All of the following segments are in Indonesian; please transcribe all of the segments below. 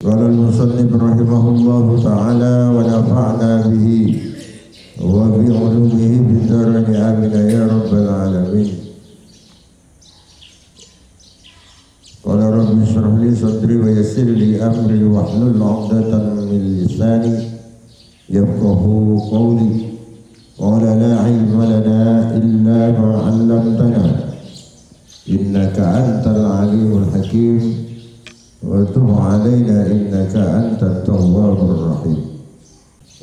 قال المصنف رحمه الله تعالى ونفعنا به وبعلومه في الدارين آمين يا رب العالمين. قال رب اشرح لي صدري ويسر لي أمري واحلل عقدة من لساني يفقهوا قولي. قال لا علم لنا إلا ما علمتنا إنك أنت العليم الحكيم وتب علينا إنك أنت التواب الرحيم.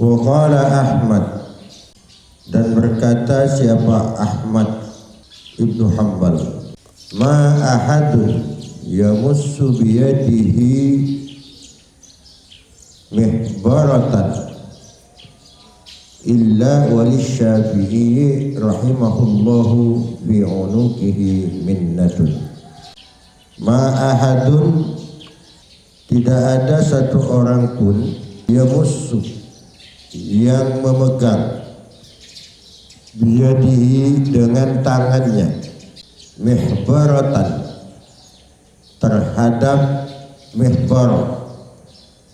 وقال Ahmad, dan berkata siapa Ahmad ibnu Hanbal, ma ahadun yamussu biyadihi mihbaratan illa walisyafi'i rahimahullahu fi unukihi minnatun. Ma ahadun, tidak ada satu orang pun yamussu, yang memegang, biyadihi, dengan tangannya, mihbaratan, terhadap mihbar,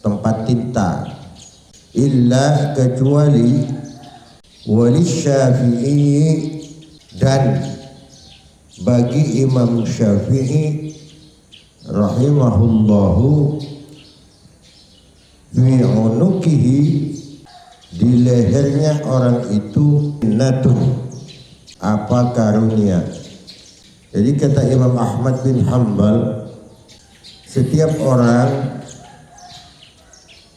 tempat tinta, illa, kecuali wali Syafi'i, dan bagi Imam Syafi'i rahimahullahu fi unukihi, di lehernya orang itu natun, apa, karunia. Jadi kata Imam Ahmad bin Hanbal, setiap orang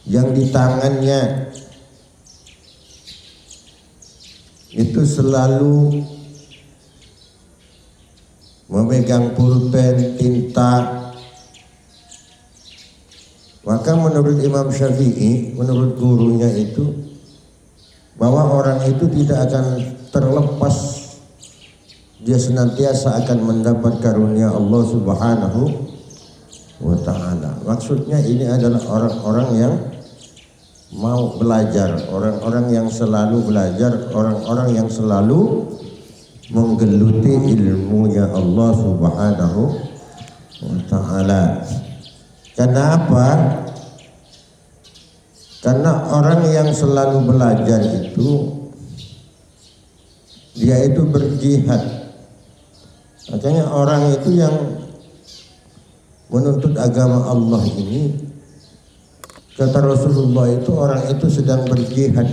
yang di tangannya itu selalu memegang pulpen, tinta, maka menurut Imam Syafi'i, menurut gurunya itu, bahwa orang itu tidak akan terlepas, dia senantiasa akan mendapat karunia Allah Subhanahu wa ta'ala. Maksudnya ini adalah orang-orang yang mau belajar, orang-orang yang selalu belajar, orang-orang yang selalu menggeluti ilmunya Allah Subhanahu wa ta'ala. Kenapa? Karena orang yang selalu belajar itu, dia itu berjihad. Makanya orang itu yang menuntut agama Allah ini, kata Rasulullah itu, orang itu sedang berjihad.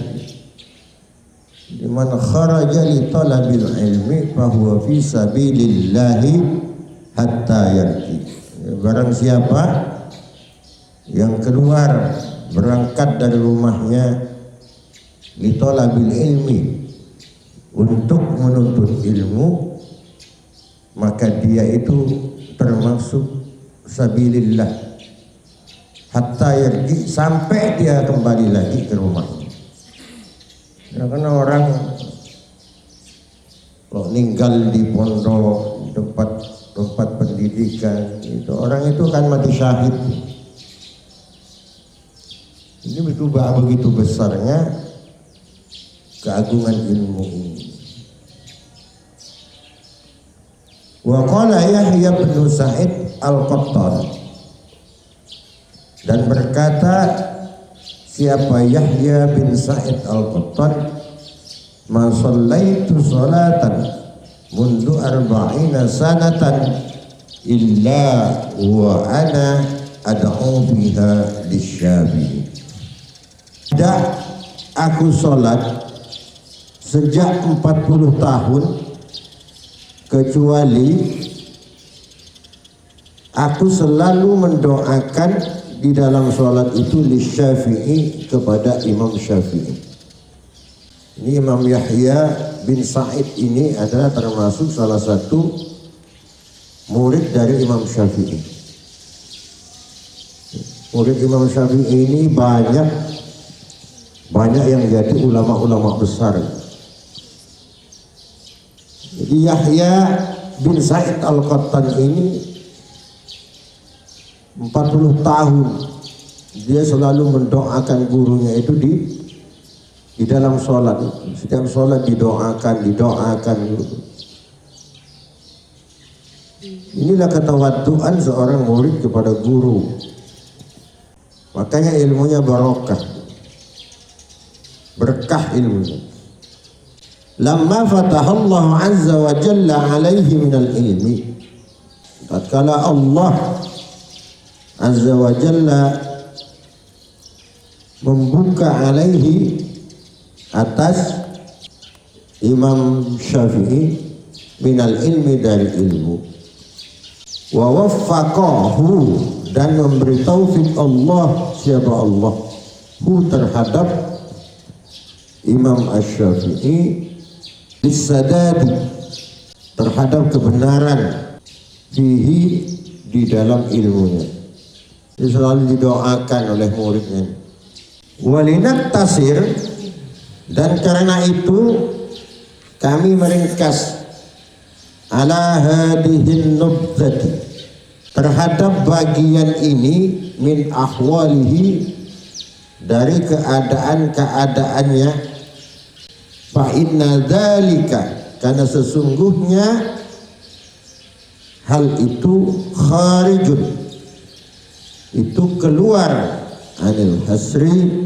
Man kharaja li talabil ilmi fahuwa fi sabilillahi hatta yarji. Barang siapa yang keluar, berangkat dari rumahnya li talabil ilmi, untuk menuntut ilmu, maka dia itu termasuk sabilillah hatta yarji, sampai dia kembali lagi ke rumahnya. Ya, karena orang kalau ninggal di pondok, tempat pendidikan itu, orang itu kan mati syahid. Ini begitu besarnya keagungan ilmu ini. Wa qala Yahya bin Sa'id al-Qattan, dan berkata siapa Yahya bin Sa'id al-Qattan, ma shallaitu salatan mundu arba'ina sanatan illa wa ana ad'u biha lisyafi'i. Tidak aku sholat sejak 40 tahun kecuali aku selalu mendoakan di dalam sholat itu lisyafi'i, kepada Imam Syafi'i. Ini Imam Yahya bin Sa'id ini adalah termasuk salah satu murid dari Imam Syafi'i. Murid Imam Syafi'i ini banyak yang jadi ulama-ulama besar. Jadi Yahya bin Sa'id al-Qattan ini 40 tahun dia selalu mendoakan gurunya itu di dalam sholat. Setiap sholat didoakan. Inilah ketawaduan seorang murid kepada guru. Makanya ilmunya barokah, berkah ilmunya. Lamma fatahallahu azza wa jalla alaihi minal ilmi, tatkala Allah azza wa jalla membuka alaihi atas Imam Syafi'i minal ilmi dari ilmu, wa waffaqahu dan memberi taufik Allah, siapa Allah, hu terhadap Imam Asy-Syafi'i bisadadi, terhadap kebenaran, fihi, di dalam ilmunya. Ini selalu didoakan oleh muridnya. Walinat tasir, dan karena itu kami meringkas ala hadihin nubzati, terhadap bagian ini, min ahwalihi, dari keadaan-keadaannya, fa inna dzalika, karena sesungguhnya hal itu kharijun, itu keluar, anil hasri,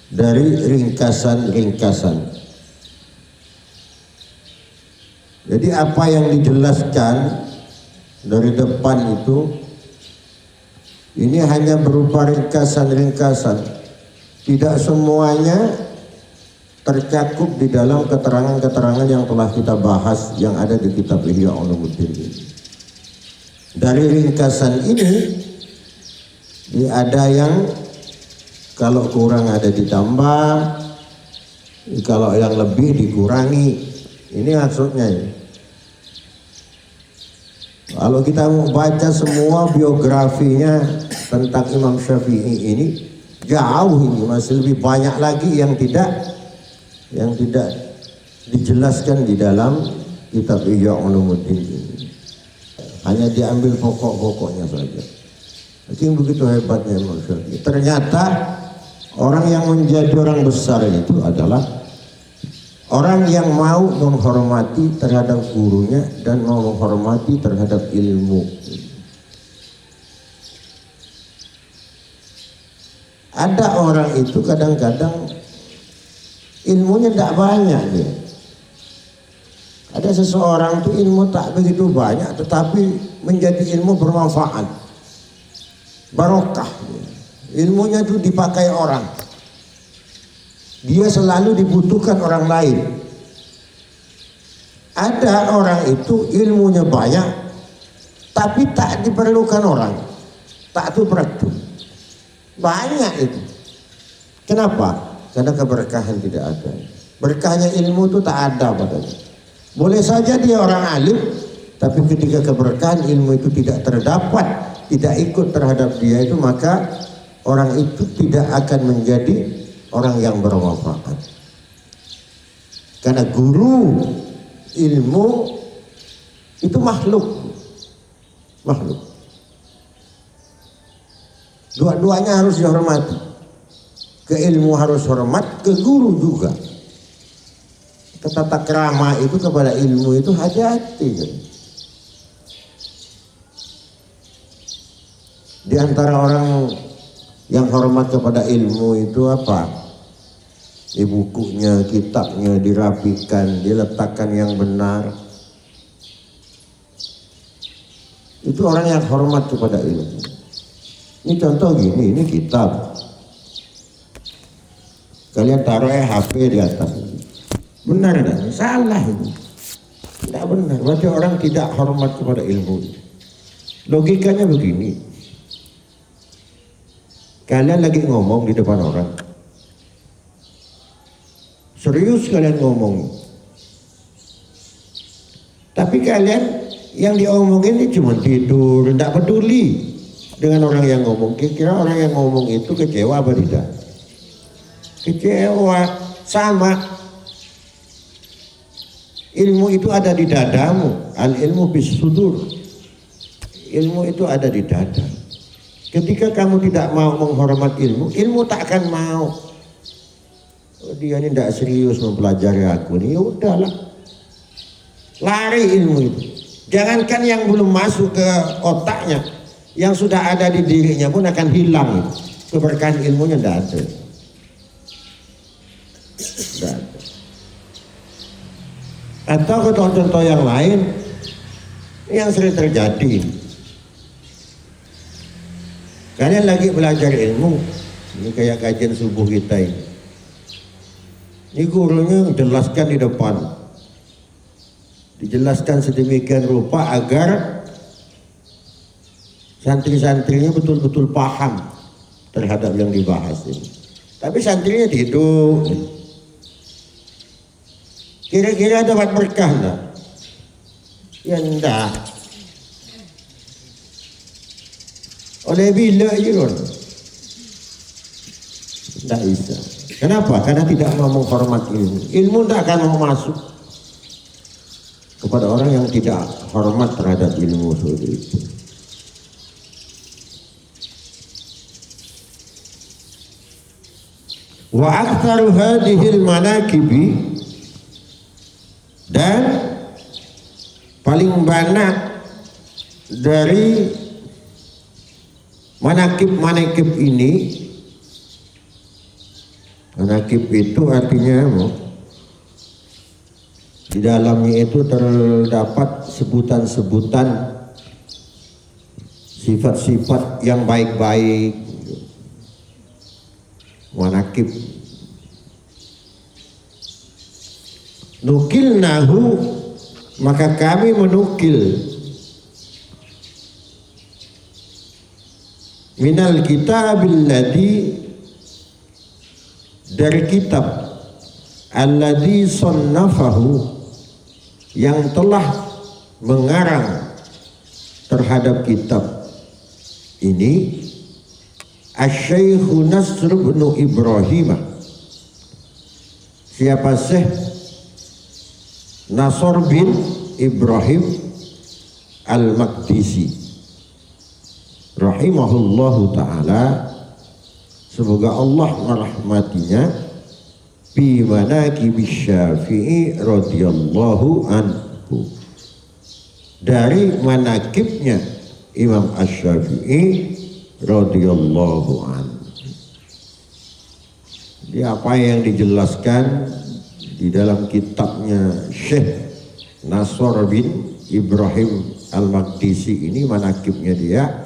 dari ringkasan-ringkasan. Jadi apa yang dijelaskan dari depan itu, ini hanya berupa ringkasan-ringkasan, tidak semuanya tercakup di dalam keterangan-keterangan yang telah kita bahas yang ada di kitab Ihya Ulumuddin ini. Dari ringkasan ini ada yang kalau kurang ada ditambah, kalau yang lebih dikurangi. Ini maksudnya ini. Kalau kita mau baca semua biografinya tentang Imam Syafi'i ini, jauh ini, masih lebih banyak lagi yang tidak dijelaskan di dalam kitab Ihya Ulumuddin ini. Hanya diambil pokok-pokoknya saja. Jadi begitu hebatnya Imam Syafi'i. Ternyata orang yang menjadi orang besar itu adalah orang yang mau menghormati terhadap gurunya dan mau menghormati terhadap ilmu. Ada orang itu kadang-kadang ilmunya tidak banyak dia. Ada seseorang itu ilmu tak begitu banyak, tetapi menjadi ilmu bermanfaat, barokah. Ilmunya itu dipakai orang. Dia selalu dibutuhkan orang lain. Ada orang itu ilmunya banyak, tapi tak diperlukan orang, tak tu praktik. Banyak itu. Kenapa? Karena keberkahan tidak ada. Berkahnya ilmu itu tak ada padanya. Boleh saja dia orang alim, tapi ketika keberkahan ilmu itu tidak terdapat, tidak ikut terhadap dia itu, maka orang itu tidak akan menjadi orang yang bermanfaat. Karena guru ilmu itu makhluk. Dua-duanya harus dihormati. Ke ilmu harus hormat, ke guru juga. Tata krama itu kepada ilmu itu hati-hati. Di antara orang yang hormat kepada ilmu itu apa? Bukunya, kitabnya dirapikan, diletakkan yang benar. Itu orang yang hormat kepada ilmu. Ini contoh gini, ini kitab. Kalian taruh HP di atas. Benar kan? Salah itu. Tidak benar. Berarti orang tidak hormat kepada ilmu. Logikanya begini. Kalian lagi ngomong di depan orang. Serius kalian ngomong. Tapi kalian yang diomongin ini cuma tidur, tidak peduli dengan orang yang ngomong. Kira-kira orang yang ngomong itu kecewa apa tidak? Kecewa, sama. Ilmu itu ada di dadamu. Al ilmu bis sudur. Ilmu itu ada di dada. Ketika kamu tidak mau menghormat ilmu, ilmu tak akan mau. Oh, dia ini tidak serius mempelajari aku nih, ya udahlah. Lari ilmu itu. Jangankan yang belum masuk ke otaknya, yang sudah ada di dirinya pun akan hilang. keberkahan ilmunya tidak ada. Tidak ada. Atau contoh-contoh yang lain yang sering terjadi. Kalian lagi belajar ilmu, ini kayak kajian subuh kita ini. Ini gurunya jelaskan di depan, dijelaskan sedemikian rupa agar santri-santrinya betul-betul paham terhadap yang dibahas ini. Tapi santrinya tidur. Kira-kira dapat berkah enggak? Ya enggak. Oleh bila aja loh. Enggak bisa. Kenapa? Karena tidak mau menghormat ilmu. Ilmu tidak akan mau masuk kepada orang yang tidak hormat terhadap ilmu seperti itu. Wa aktsaru hadhil manakibi, dan paling banyak dari manakib ini, manakib itu artinya di dalamnya itu terdapat sebutan-sebutan sifat-sifat yang baik-baik. Manakib nukilnahu, maka kami menukil minal kitabil ladzi, dari kitab alladzi sannafahu, yang telah mengarang terhadap kitab ini, Asy-Syaikh Nasr bin Ibrahim. Siapa Syekh Nasr bin Ibrahim Al-Maqdisi rahimahullahu ta'ala, semoga Allah merahmatinya, bi manaqib Syafi'i radhiyallahu anhu, dari manakibnya Imam Asy-Syafi'i radhiyallahu anhu. Jadi apa yang dijelaskan di dalam kitabnya Syekh Nasr bin Ibrahim Al-Maqdisi ini, manakibnya dia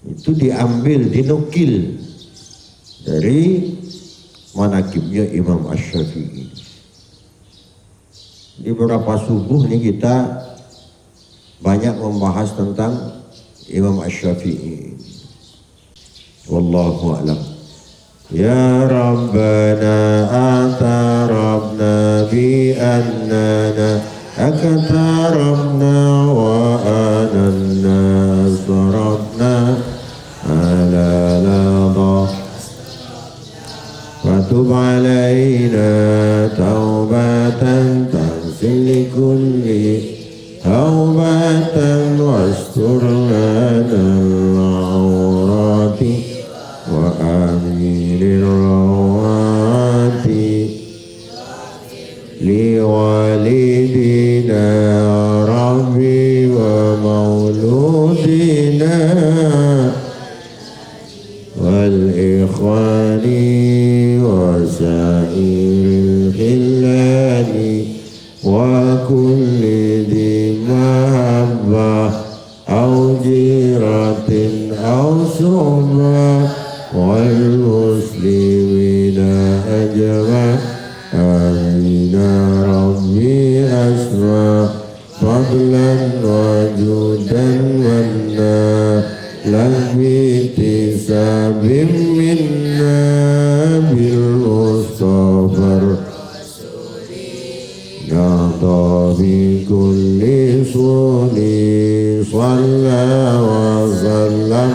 itu diambil, dinukil dari manakibnya Imam Asy-Syafi'i. Di beberapa subuh ini kita banyak membahas tentang Imam Asy-Syafi'i. Wallahu a'lam. Ya Rabbana atarabna bi annana akatarabna wa ananna sarabna ala lada fatub alayna taubatan tansil kulli taubatan wastur lana al-awrati wa aminir rawati li walidina rabbi wa mauludina wal ikhwani wa sa'iril khillani wa kulli di mahabbah au jiratin au suhbah wal muslimina ajma'ina rabbi asma fadlan wa judan wanna lahbi sabim minna bil mustafar nada bi kulli suni salla wa sallam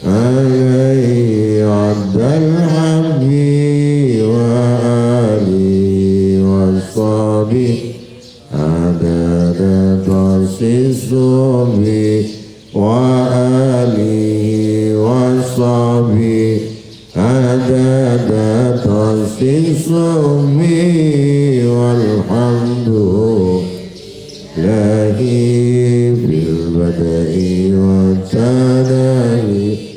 alaihi abdal habbi wa ali wa sabi adada tasisubi wa alihi wa sabi adada tasisubi walhamdu lahi bil bada'i wa tanahi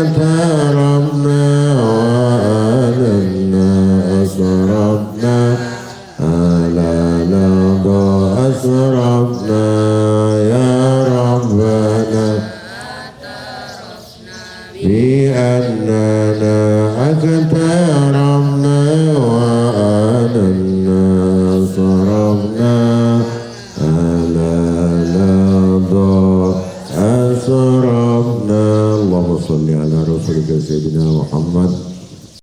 اقتربنا وأننا أسرفنا على لظى أسرفنا يا ربنا بأننا اقتربنا